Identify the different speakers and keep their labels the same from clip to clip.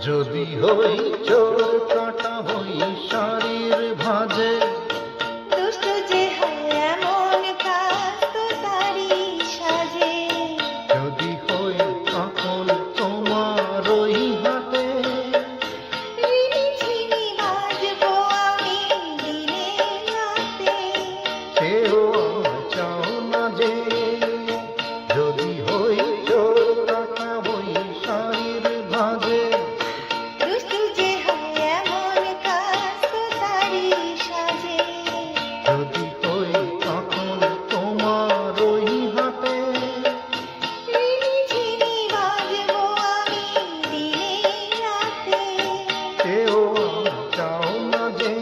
Speaker 1: যদি হই চোর কাটা হই শাড়ির ভাঁজে,
Speaker 2: দুষ্ট যে হয় এমন কাজ তো তারই সাজে।
Speaker 1: যদি হই এখন তোমার ওই হাতে,
Speaker 2: রিনি ঝিনি বাজবো আমি দিনে রাতে।
Speaker 1: সেও আমায় চাও না যে। যদি হই চোর কাটা হই শাড়ির ভাঁজে,
Speaker 2: দুষ্ট যে হয় এমন কাজ তো তারই সাজে।
Speaker 1: যদি হই এখন তোমার ওই হাতে,
Speaker 2: রিনি ঝিনি বাজবো আমি দিনে রাতে।
Speaker 1: সেও আমায় চাও না যে।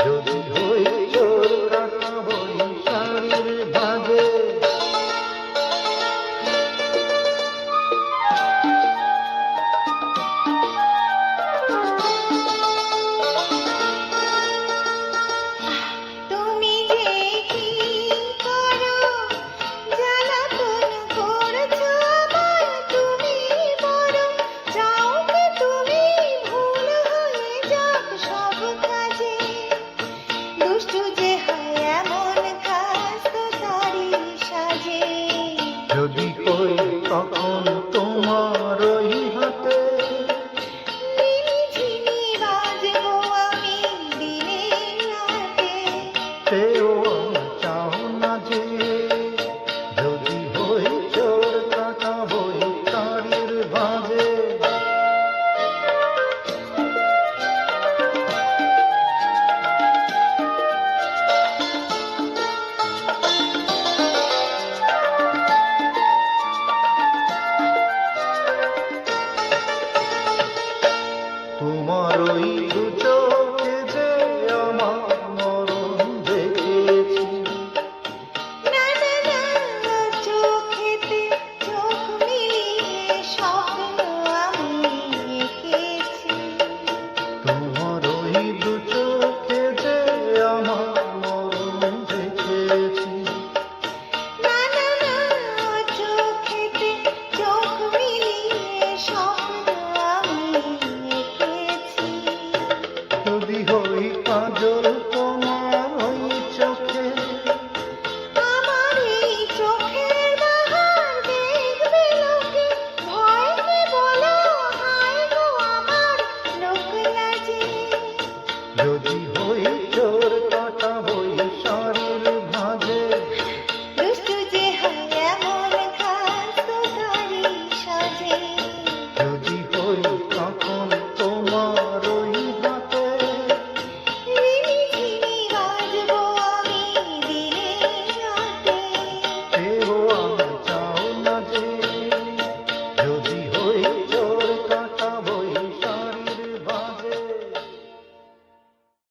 Speaker 1: যদি হই চোর কাটা হই শাড়ির ভাঁজে।
Speaker 2: তুমি যে কি করো, জ্বালাতন করছো আমায় তুমি বড়। চাও কি তুমি ভুল হয়ে যাক সব কাজে। দুষ্টু যে হয় এমন কাজ তো তারই সাজে।
Speaker 1: যদি হই তখন তোমার ওই হাতে,
Speaker 2: রিনি ঝিনি বাজবো আমি দিনে রাতে।
Speaker 1: সেও